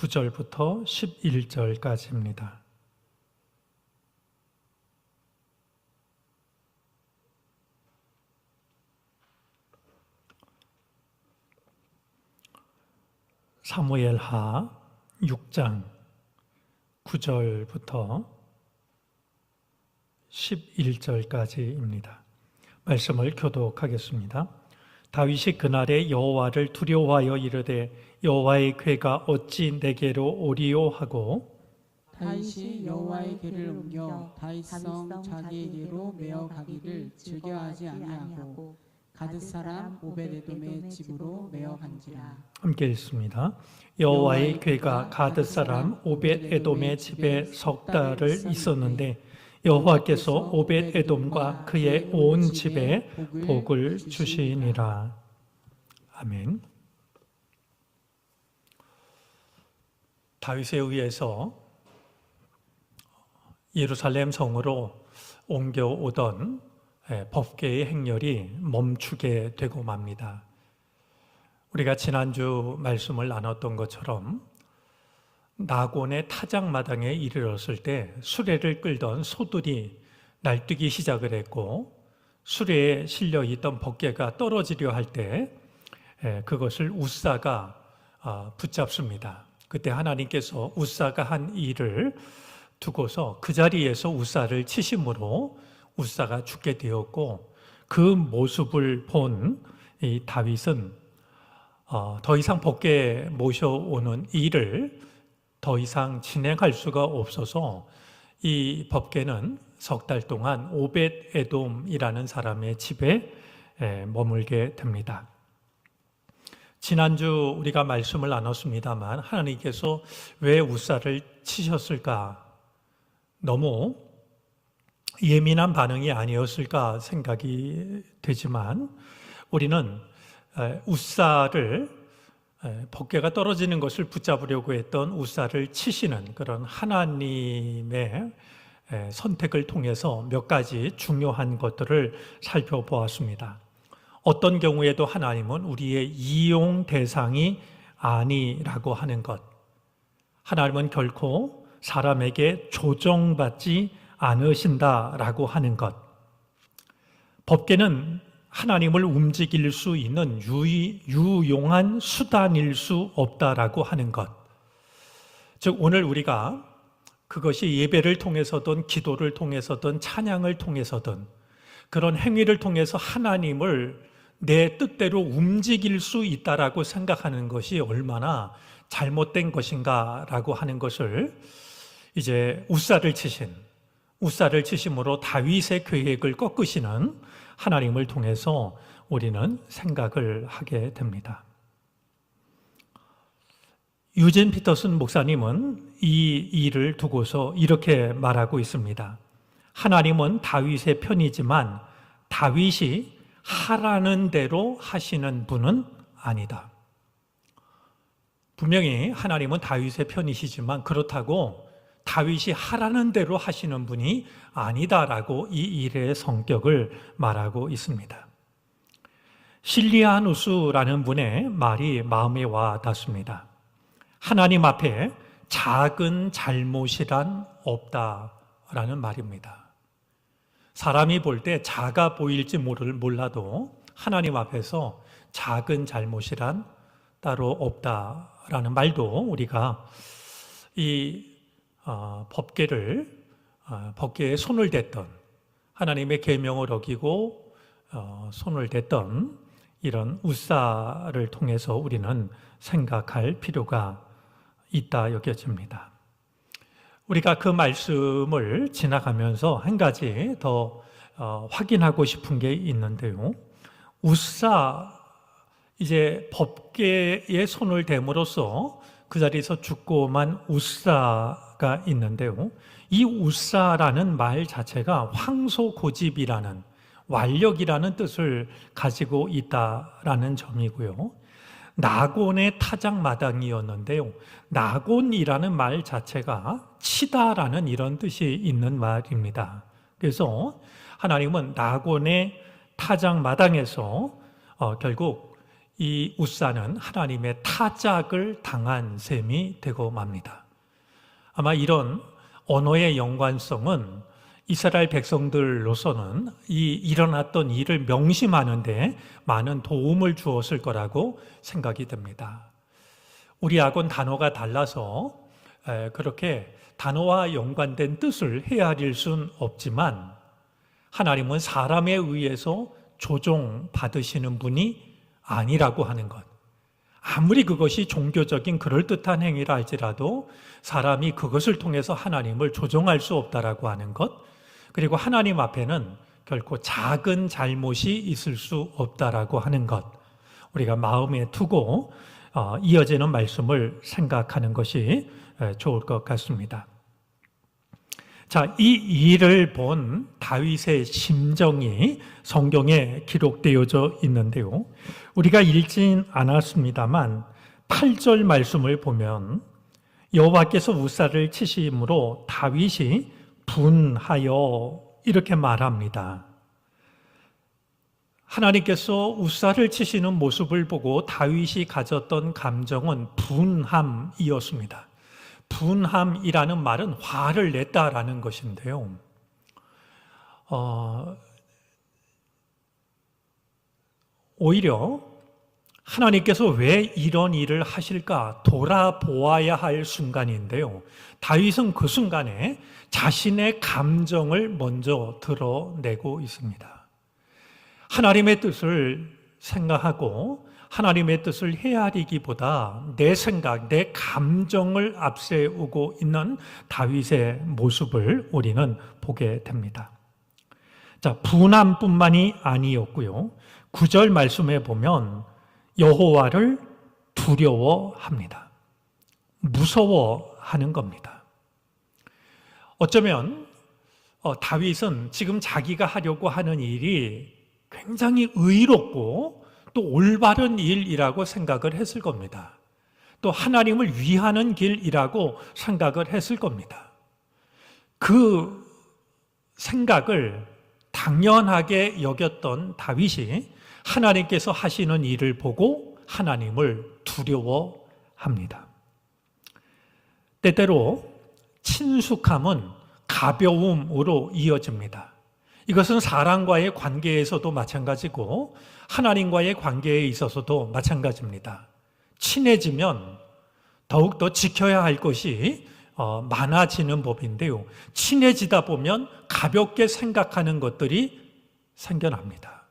9절부터 11절까지입니다. 사무엘하 6장 9절부터 11절까지입니다. 말씀을 교독하겠습니다. 다윗이 그날에 여호와를 두려워하여 이르되 여호와의 궤가 어찌 내게로 오리요 하고 다윗이 여호와의 궤를 옮겨 다윗성 자기에게로 메어 가기를 즐겨하지 아니하고 가드 사람 오벳에돔의 집으로 메어 간지라. 함께 읽습니다. 여호와의 궤가 가드 사람 오벳에돔의 집에 석 달을 있었는데 여호와께서 오벳에돔과 그의 온 집에 복을 주시니라. 아멘. 다윗에 의해서 예루살렘 성으로 옮겨오던 법궤의 행렬이 멈추게 되고 맙니다. 우리가 지난주 말씀을 나눴던 것처럼 나곤의 타작마당에 이르렀을 때 수레를 끌던 소들이 날뛰기 시작을 했고 수레에 실려 있던 법궤가 떨어지려 할 때 그것을 웃사가 붙잡습니다. 그때 하나님께서 웃사가 한 일을 두고서 그 자리에서 웃사를 치심으로 웃사가 죽게 되었고 그 모습을 본 이 다윗은 더 이상 법궤에 모셔오는 일을 더 이상 진행할 수가 없어서 이 법궤는 석 달 동안 오벳에돔이라는 사람의 집에 머물게 됩니다. 지난주 우리가 말씀을 나눴습니다만 하나님께서 왜 웃사를 치셨을까? 너무 예민한 반응이 아니었을까 생각이 되지만 우리는 웃사를 법궤가 떨어지는 것을 붙잡으려고 했던 웃사를 치시는 그런 하나님의 선택을 통해서 몇 가지 중요한 것들을 살펴보았습니다. 어떤 경우에도 하나님은 우리의 이용 대상이 아니라고 하는 것, 하나님은 결코 사람에게 조정받지 않으신다라고 하는 것, 법궤는 하나님을 움직일 수 있는 유용한 수단일 수 없다라고 하는 것. 즉 오늘 우리가 그것이 예배를 통해서든 기도를 통해서든 찬양을 통해서든 그런 행위를 통해서 하나님을 내 뜻대로 움직일 수 있다라고 생각하는 것이 얼마나 잘못된 것인가라고 하는 것을 이제 웃사를 치심으로 다윗의 계획을 꺾으시는 하나님을 통해서 우리는 생각을 하게 됩니다. 유진 피터슨 목사님은 이 일을 두고서 이렇게 말하고 있습니다. 하나님은 다윗의 편이지만 다윗이 하라는 대로 하시는 분은 아니다. 분명히 하나님은 다윗의 편이시지만 그렇다고 다윗이 하라는 대로 하시는 분이 아니다라고 이 일의 성격을 말하고 있습니다. 실리아누스라는 분의 말이 마음에 와 닿습니다. 하나님 앞에 작은 잘못이란 없다라는 말입니다. 사람이 볼 때 작아 보일지 몰라도 하나님 앞에서 작은 잘못이란 따로 없다라는 말도 우리가 이 법궤에 손을 댔던 하나님의 계명을 어기고 손을 댔던 이런 웃사를 통해서 우리는 생각할 필요가 있다 여겨집니다. 우리가 그 말씀을 지나가면서 한 가지 더 확인하고 싶은 게 있는데요. 웃사, 이제 법궤에 손을 댐으로써 그 자리에서 죽고만 웃사가 있는데요. 이 웃사라는 말 자체가 황소고집이라는 완력이라는 뜻을 가지고 있다라는 점이고요. 나곤의 타작마당이었는데요. 나곤이라는 말 자체가 치다라는 이런 뜻이 있는 말입니다. 그래서 하나님은 나곤의 타작마당에서 결국 이 웃사는 하나님의 타작을 당한 셈이 되고 맙니다. 아마 이런 언어의 연관성은 이스라엘 백성들로서는 이 일어났던 일을 명심하는데 많은 도움을 주었을 거라고 생각이 됩니다. 우리하고는 단어가 달라서 그렇게 단어와 연관된 뜻을 헤아릴 수는 없지만 하나님은 사람에 의해서 조종받으시는 분이 아니라고 하는 것. 아무리 그것이 종교적인 그럴듯한 행위라 할지라도 사람이 그것을 통해서 하나님을 조종할 수 없다라고 하는 것, 그리고 하나님 앞에는 결코 작은 잘못이 있을 수 없다라고 하는 것, 우리가 마음에 두고 이어지는 말씀을 생각하는 것이 좋을 것 같습니다. 자, 이 일을 본 다윗의 심정이 성경에 기록되어져 있는데요. 우리가 읽진 않았습니다만 8절 말씀을 보면 여호와께서 웃사를 치심으로 다윗이 분하여 이렇게 말합니다. 하나님께서 웃사를 치시는 모습을 보고 다윗이 가졌던 감정은 분함이었습니다. 분함이라는 말은 화를 냈다라는 것인데요. 오히려 하나님께서 왜 이런 일을 하실까 돌아보아야 할 순간인데요. 다윗은 그 순간에 자신의 감정을 먼저 드러내고 있습니다. 하나님의 뜻을 생각하고 하나님의 뜻을 헤아리기보다 내 생각, 내 감정을 앞세우고 있는 다윗의 모습을 우리는 보게 됩니다. 자, 분함뿐만이 아니었고요. 9절 말씀에 보면 여호와를 두려워합니다. 무서워하는 겁니다. 어쩌면 다윗은 지금 자기가 하려고 하는 일이 굉장히 의롭고 또 올바른 일이라고 생각을 했을 겁니다. 또 하나님을 위하는 길이라고 생각을 했을 겁니다. 그 생각을 당연하게 여겼던 다윗이 하나님께서 하시는 일을 보고 하나님을 두려워합니다. 때때로 친숙함은 가벼움으로 이어집니다. 이것은 사람과의 관계에서도 마찬가지고 하나님과의 관계에 있어서도 마찬가지입니다. 친해지면 더욱더 지켜야 할 것이 많아지는 법인데요. 친해지다 보면 가볍게 생각하는 것들이 생겨납니다.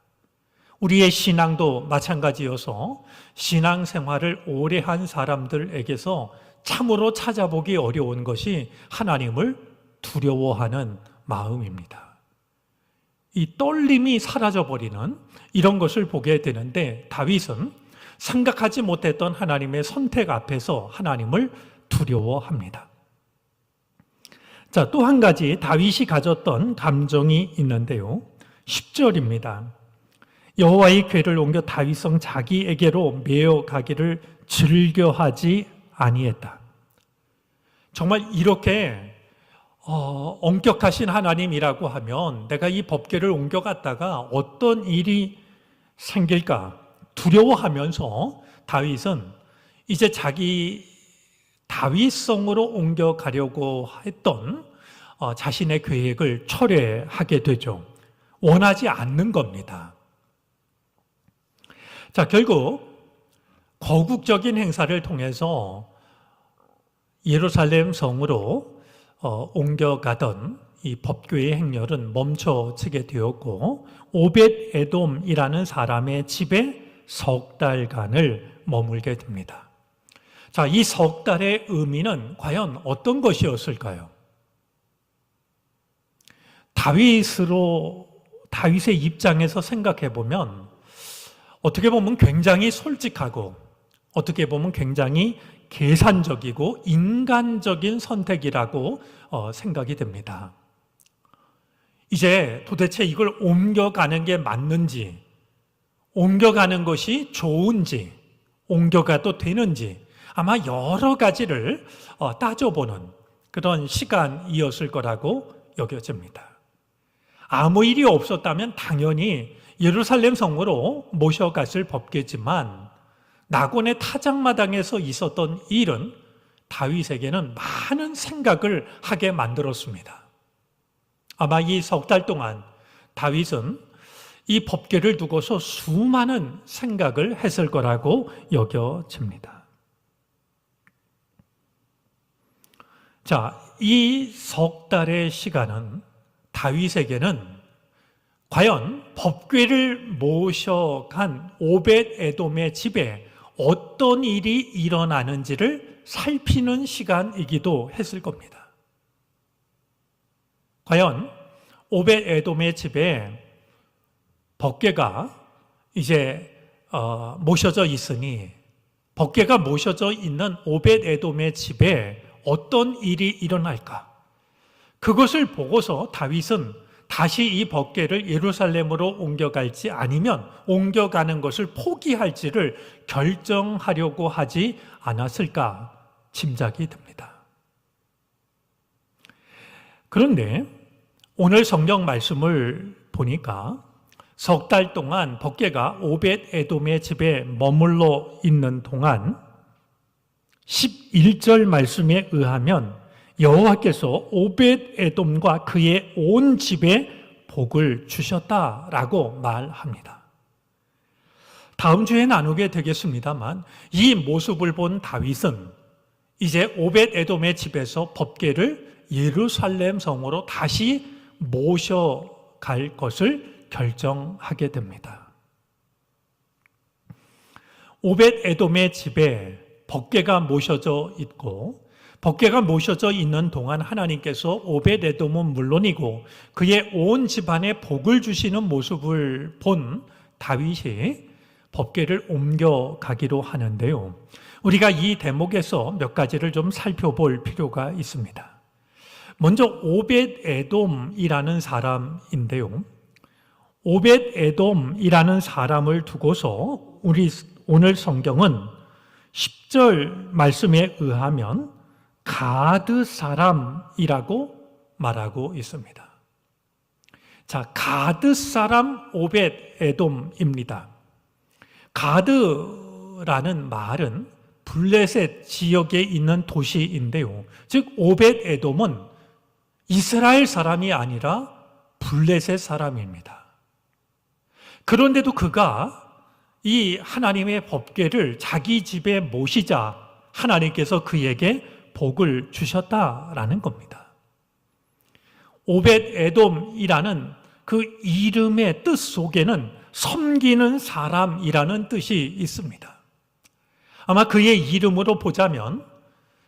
우리의 신앙도 마찬가지여서 신앙생활을 오래 한 사람들에게서 참으로 찾아보기 어려운 것이 하나님을 두려워하는 마음입니다. 이 떨림이 사라져버리는 이런 것을 보게 되는데 다윗은 생각하지 못했던 하나님의 선택 앞에서 하나님을 두려워합니다. 자, 또 한 가지 다윗이 가졌던 감정이 있는데요. 10절입니다. 여호와의 궤를 옮겨 다윗성 자기에게로 메어 가기를 즐겨하지 아니했다. 정말 이렇게 엄격하신 하나님이라고 하면 내가 이 법궤를 옮겨갔다가 어떤 일이 생길까 두려워하면서 다윗은 이제 자기 다윗성으로 옮겨가려고 했던 자신의 계획을 철회하게 되죠. 원하지 않는 겁니다. 자, 결국 거국적인 행사를 통해서 예루살렘 성으로 옮겨가던 이 법궤의 행렬은 멈춰지게 되었고 오벳 에돔이라는 사람의 집에 석 달간을 머물게 됩니다. 자, 이 석 달의 의미는 과연 어떤 것이었을까요? 다윗의 입장에서 생각해 보면 어떻게 보면 굉장히 솔직하고 어떻게 보면 굉장히 계산적이고 인간적인 선택이라고 생각이 됩니다. 이제 도대체 이걸 옮겨가는 게 맞는지, 옮겨가는 것이 좋은지, 옮겨가도 되는지 아마 여러 가지를 따져보는 그런 시간이었을 거라고 여겨집니다. 아무 일이 없었다면 당연히 예루살렘 성으로 모셔갔을 법궤지만 나곤의 타작마당에서 있었던 일은 다윗에게는 많은 생각을 하게 만들었습니다. 아마 이 석 달 동안 다윗은 이 법궤를 두고서 수많은 생각을 했을 거라고 여겨집니다. 자, 이 석 달의 시간은 다윗에게는 과연 법궤를 모셔간 오벳에돔의 집에 어떤 일이 일어나는지를 살피는 시간이기도 했을 겁니다. 과연 오벳에돔의 집에 법궤가 이제 모셔져 있으니 법궤가 모셔져 있는 오벳에돔의 집에 어떤 일이 일어날까? 그것을 보고서 다윗은 다시 이 법궤를 예루살렘으로 옮겨갈지 아니면 옮겨가는 것을 포기할지를 결정하려고 하지 않았을까 짐작이 듭니다. 그런데 오늘 성경 말씀을 보니까 석 달 동안 법궤가 오벳에돔의 집에 머물러 있는 동안 11절 말씀에 의하면 여호와께서 오벳에돔과 그의 온 집에 복을 주셨다라고 말합니다. 다음 주에 나누게 되겠습니다만 이 모습을 본 다윗은 이제 오벳에돔의 집에서 법궤를 예루살렘 성으로 다시 모셔갈 것을 결정하게 됩니다. 오벳에돔의 집에 법궤가 모셔져 있고 법궤가 모셔져 있는 동안 하나님께서 오벳에돔은 물론이고 그의 온 집안에 복을 주시는 모습을 본 다윗이 법궤를 옮겨가기로 하는데요. 우리가 이 대목에서 몇 가지를 좀 살펴볼 필요가 있습니다. 먼저 오벳에돔이라는 사람인데요. 오벳에돔이라는 사람을 두고서 우리 오늘 성경은 10절 말씀에 의하면 가드 사람이라고 말하고 있습니다. 자, 가드 사람 오벳에돔입니다. 가드라는 말은 블레셋 지역에 있는 도시인데요. 즉 오벳에돔은 이스라엘 사람이 아니라 블레셋 사람입니다. 그런데도 그가 이 하나님의 법궤를 자기 집에 모시자 하나님께서 그에게 복을 주셨다라는 겁니다. 오벳에돔이라는 그 이름의 뜻 속에는 섬기는 사람이라는 뜻이 있습니다. 아마 그의 이름으로 보자면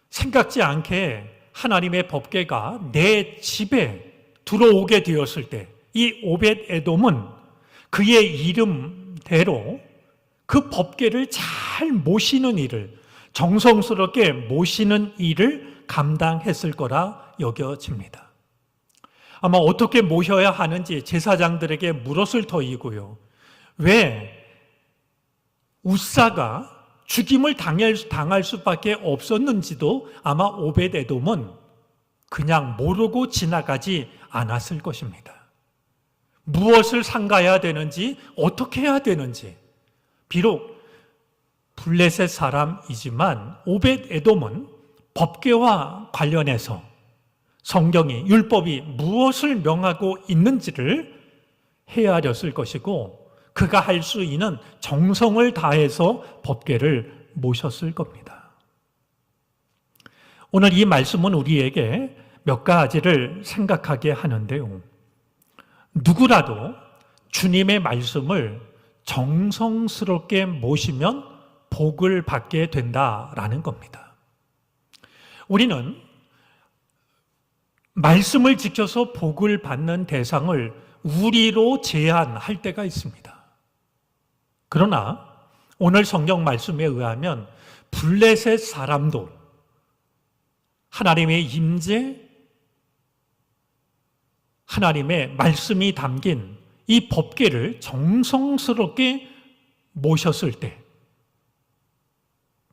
생각지 않게 하나님의 법궤가 내 집에 들어오게 되었을 때 이 오벳에돔은 그의 이름대로 그 법궤를 잘 모시는 일을, 정성스럽게 모시는 일을 감당했을 거라 여겨집니다. 아마 어떻게 모셔야 하는지 제사장들에게 물었을 터이고요. 왜 우사가 죽임을 당할 수밖에 없었는지도 아마 오벳에돔은 그냥 모르고 지나가지 않았을 것입니다. 무엇을 삼가야 되는지, 어떻게 해야 되는지. 비록 블레셋 사람이지만 오벳에돔은 법궤와 관련해서 성경이, 율법이 무엇을 명하고 있는지를 헤아렸을 것이고 그가 할 수 있는 정성을 다해서 법궤를 모셨을 겁니다. 오늘 이 말씀은 우리에게 몇 가지를 생각하게 하는데요. 누구라도 주님의 말씀을 정성스럽게 모시면 복을 받게 된다라는 겁니다. 우리는 말씀을 지켜서 복을 받는 대상을 우리로 제한할 때가 있습니다. 그러나 오늘 성경 말씀에 의하면 블레셋 사람도 하나님의 임재, 하나님의 말씀이 담긴 이 법궤를 정성스럽게 모셨을 때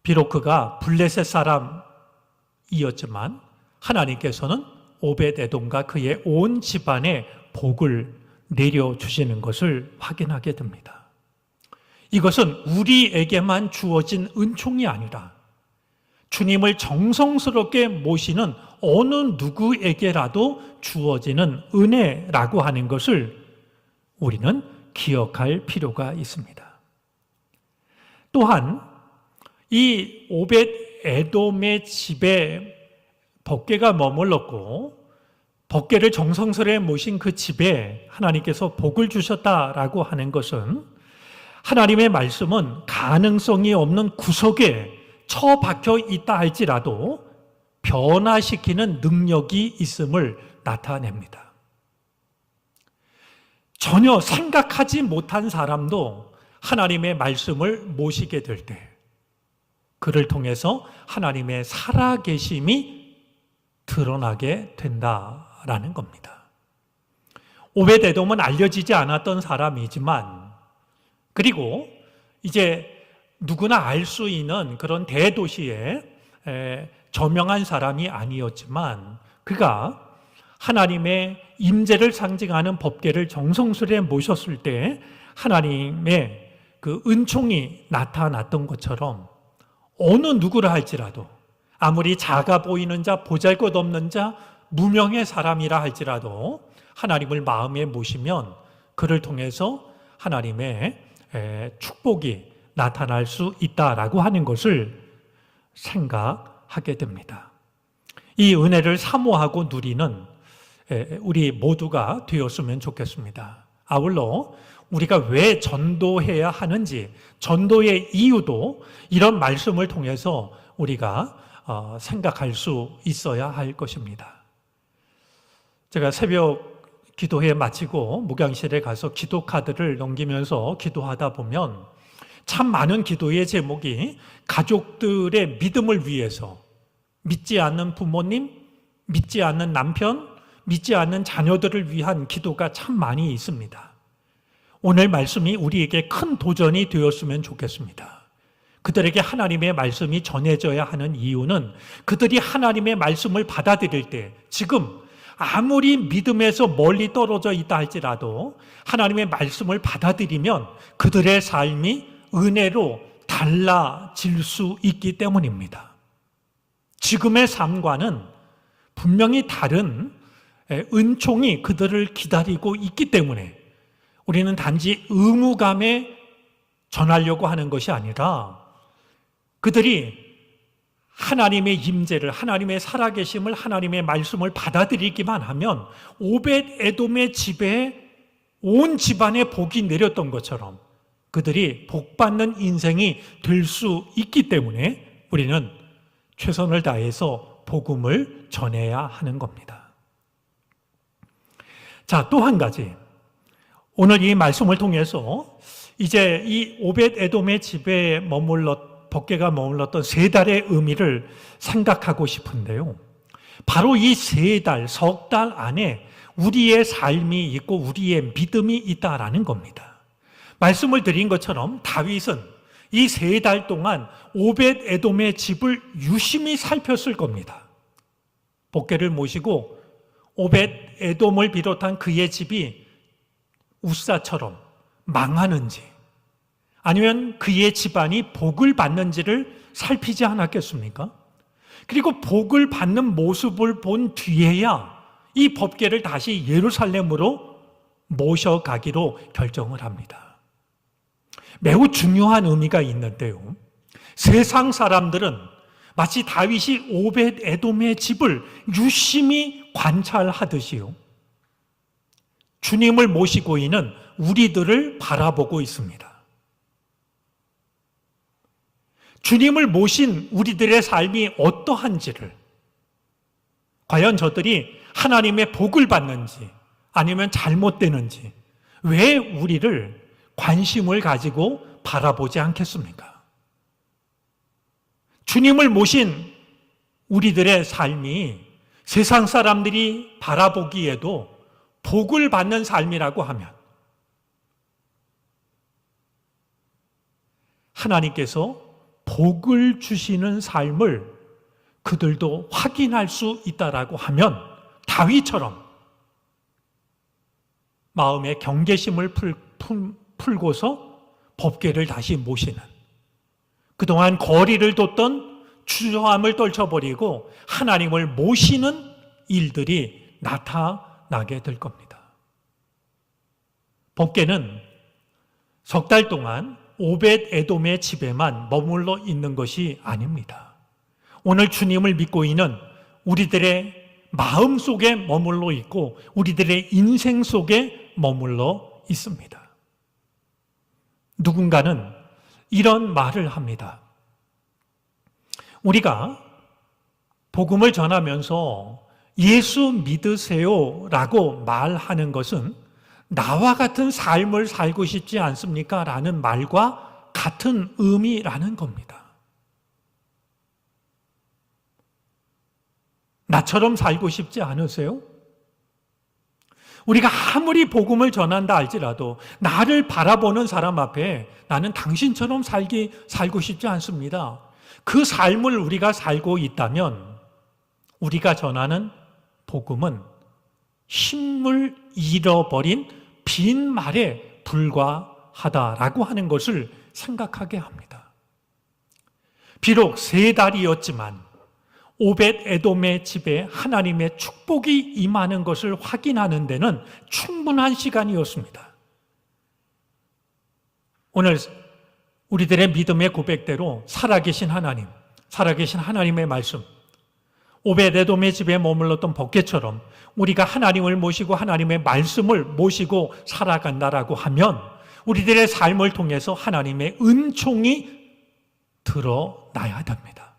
비록 그가 블레셋 사람이었지만 하나님께서는 오벳에돔과 그의 온 집안에 복을 내려주시는 것을 확인하게 됩니다. 이것은 우리에게만 주어진 은총이 아니라 주님을 정성스럽게 모시는 어느 누구에게라도 주어지는 은혜라고 하는 것을 우리는 기억할 필요가 있습니다. 또한 이 오벳 에돔의 집에 법궤가 머물렀고 법궤를 정성스레 모신 그 집에 하나님께서 복을 주셨다라고 하는 것은 하나님의 말씀은 가능성이 없는 구석에 처박혀 있다 할지라도 변화시키는 능력이 있음을 나타냅니다. 전혀 생각하지 못한 사람도 하나님의 말씀을 모시게 될 때 그를 통해서 하나님의 살아계심이 드러나게 된다라는 겁니다. 오벳 에돔은 알려지지 않았던 사람이지만 그리고 이제 누구나 알 수 있는 그런 대도시에 저명한 사람이 아니었지만 그가 하나님의 임재를 상징하는 법궤를 정성스레 모셨을 때 하나님의 그 은총이 나타났던 것처럼 어느 누구라 할지라도 아무리 작아 보이는 자, 보잘것없는 자, 무명의 사람이라 할지라도 하나님을 마음에 모시면 그를 통해서 하나님의 축복이 나타날 수 있다라고 하는 것을 생각하게 됩니다. 이 은혜를 사모하고 누리는 우리 모두가 되었으면 좋겠습니다. 아울러 우리가 왜 전도해야 하는지, 전도의 이유도 이런 말씀을 통해서 우리가 생각할 수 있어야 할 것입니다. 제가 새벽 기도회 마치고 목양실에 가서 기도 카드를 넘기면서 기도하다 보면 참 많은 기도의 제목이 가족들의 믿음을 위해서 믿지 않는 부모님, 믿지 않는 남편, 믿지 않는 자녀들을 위한 기도가 참 많이 있습니다. 오늘 말씀이 우리에게 큰 도전이 되었으면 좋겠습니다. 그들에게 하나님의 말씀이 전해져야 하는 이유는 그들이 하나님의 말씀을 받아들일 때 지금 아무리 믿음에서 멀리 떨어져 있다 할지라도 하나님의 말씀을 받아들이면 그들의 삶이 은혜로 달라질 수 있기 때문입니다. 지금의 삶과는 분명히 다른 은총이 그들을 기다리고 있기 때문에 우리는 단지 의무감에 전하려고 하는 것이 아니라 그들이 하나님의 임재를, 하나님의 살아계심을, 하나님의 말씀을 받아들이기만 하면 오벳 에돔의 집에 온 집안에 복이 내렸던 것처럼 그들이 복받는 인생이 될 수 있기 때문에 우리는 최선을 다해서 복음을 전해야 하는 겁니다. 자, 또 한 가지. 오늘 이 말씀을 통해서 이제 이 오벳 에돔의 집에 법궤가 머물렀던 3달의 의미를 생각하고 싶은데요. 바로 이 3달, 석 달 안에 우리의 삶이 있고 우리의 믿음이 있다라는 겁니다. 말씀을 드린 것처럼 다윗은 이 3달 동안 오벳 에돔의 집을 유심히 살폈을 겁니다. 법궤를 모시고 오벳 에돔을 비롯한 그의 집이 우사처럼 망하는지 아니면 그의 집안이 복을 받는지를 살피지 않았겠습니까? 그리고 복을 받는 모습을 본 뒤에야 이 법궤를 다시 예루살렘으로 모셔가기로 결정을 합니다. 매우 중요한 의미가 있는데요. 세상 사람들은 마치 다윗이 오벳 에돔의 집을 유심히 관찰하듯이요. 주님을 모시고 있는 우리들을 바라보고 있습니다. 주님을 모신 우리들의 삶이 어떠한지를, 과연 저들이 하나님의 복을 받는지 아니면 잘못되는지 왜 우리를 관심을 가지고 바라보지 않겠습니까? 주님을 모신 우리들의 삶이 세상 사람들이 바라보기에도 복을 받는 삶이라고 하면 하나님께서 복을 주시는 삶을 그들도 확인할 수 있다라고 하면 다윗처럼 마음의 경계심을 풀고서 법궤를 다시 모시는, 그동안 거리를 뒀던 주저함을 떨쳐버리고 하나님을 모시는 일들이 나타나게 될 겁니다. 법궤는 석 달 동안 오벳 에돔의 집에만 머물러 있는 것이 아닙니다. 오늘 주님을 믿고 있는 우리들의 마음 속에 머물러 있고 우리들의 인생 속에 머물러 있습니다. 누군가는 이런 말을 합니다. 우리가 복음을 전하면서 예수 믿으세요 라고 말하는 것은 나와 같은 삶을 살고 싶지 않습니까? 라는 말과 같은 의미라는 겁니다. 나처럼 살고 싶지 않으세요? 우리가 아무리 복음을 전한다 할지라도 나를 바라보는 사람 앞에 나는 당신처럼 살고 싶지 않습니다. 그 삶을 우리가 살고 있다면 우리가 전하는 복음은 힘을 잃어버린 빈 말에 불과하다라고 하는 것을 생각하게 합니다. 비록 3달이었지만 오벳 에돔의 집에 하나님의 축복이 임하는 것을 확인하는 데는 충분한 시간이었습니다. 오늘 우리들의 믿음의 고백대로 살아계신 하나님, 살아계신 하나님의 말씀, 오벳 에돔의 집에 머물렀던 법궤처럼 우리가 하나님을 모시고 하나님의 말씀을 모시고 살아간다라고 하면 우리들의 삶을 통해서 하나님의 은총이 드러나야 됩니다.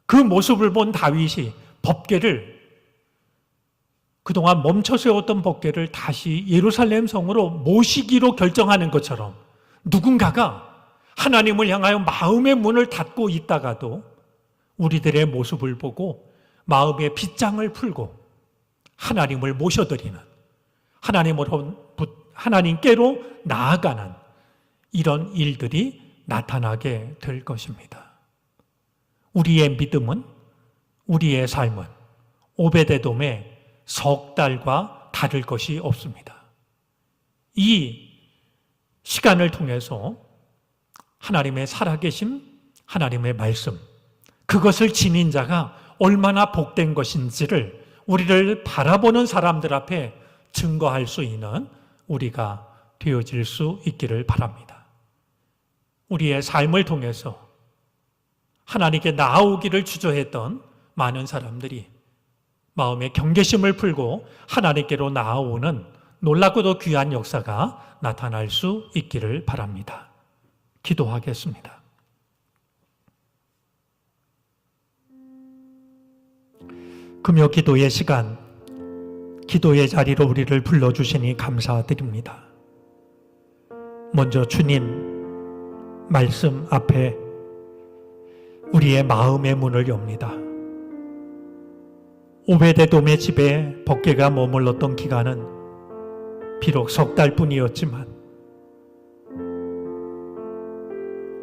그 모습을 본 다윗이 법궤를, 그동안 멈춰 세웠던 법궤를 다시 예루살렘 성으로 모시기로 결정하는 것처럼 누군가가 하나님을 향하여 마음의 문을 닫고 있다가도 우리들의 모습을 보고 마음의 빗장을 풀고 하나님을 모셔드리는, 하나님께로 나아가는 이런 일들이 나타나게 될 것입니다. 우리의 믿음은, 우리의 삶은 오벳에돔의 석 달과 다를 것이 없습니다. 이 시간을 통해서 하나님의 살아계심, 하나님의 말씀, 그것을 지닌 자가 얼마나 복된 것인지를 우리를 바라보는 사람들 앞에 증거할 수 있는 우리가 되어질 수 있기를 바랍니다. 우리의 삶을 통해서 하나님께 나아오기를 주저했던 많은 사람들이 마음의 경계심을 풀고 하나님께로 나아오는 놀랍고도 귀한 역사가 나타날 수 있기를 바랍니다. 기도하겠습니다. 금요 기도의 시간, 기도의 자리로 우리를 불러주시니 감사드립니다. 먼저 주님 말씀 앞에 우리의 마음의 문을 엽니다. 오벳에돔의 집에 법궤가 머물렀던 기간은 비록 석 달뿐이었지만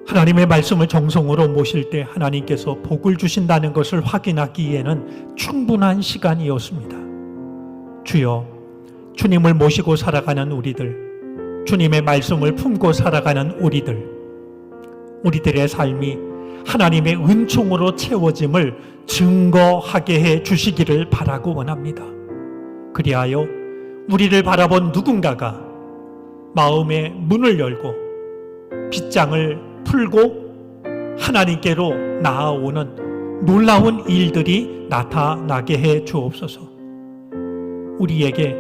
하나님의 말씀을 정성으로 모실 때 하나님께서 복을 주신다는 것을 확인하기에는 충분한 시간이었습니다. 주여, 주님을 모시고 살아가는 우리들, 주님의 말씀을 품고 살아가는 우리들의 삶이 하나님의 은총으로 채워짐을 증거하게 해 주시기를 바라고 원합니다. 그리하여 우리를 바라본 누군가가 마음의 문을 열고 빗장을 풀고 하나님께로 나아오는 놀라운 일들이 나타나게 해 주옵소서. 우리에게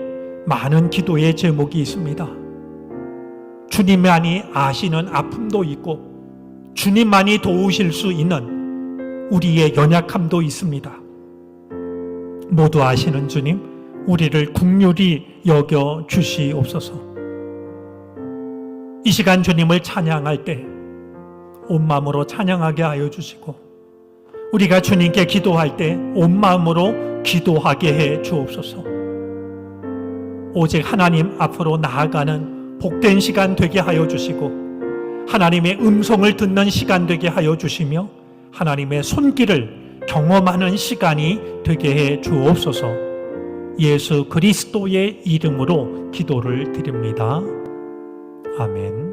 많은 기도의 제목이 있습니다. 주님만이 아시는 아픔도 있고 주님만이 도우실 수 있는 우리의 연약함도 있습니다. 모두 아시는 주님, 우리를 긍휼히 여겨 주시옵소서. 이 시간 주님을 찬양할 때 온 마음으로 찬양하게 하여 주시고, 우리가 주님께 기도할 때 온 마음으로 기도하게 해 주옵소서. 오직 하나님 앞으로 나아가는 복된 시간 되게 하여 주시고, 하나님의 음성을 듣는 시간 되게 하여 주시며 하나님의 손길을 경험하는 시간이 되게 해 주옵소서. 예수 그리스도의 이름으로 기도를 드립니다. 아멘.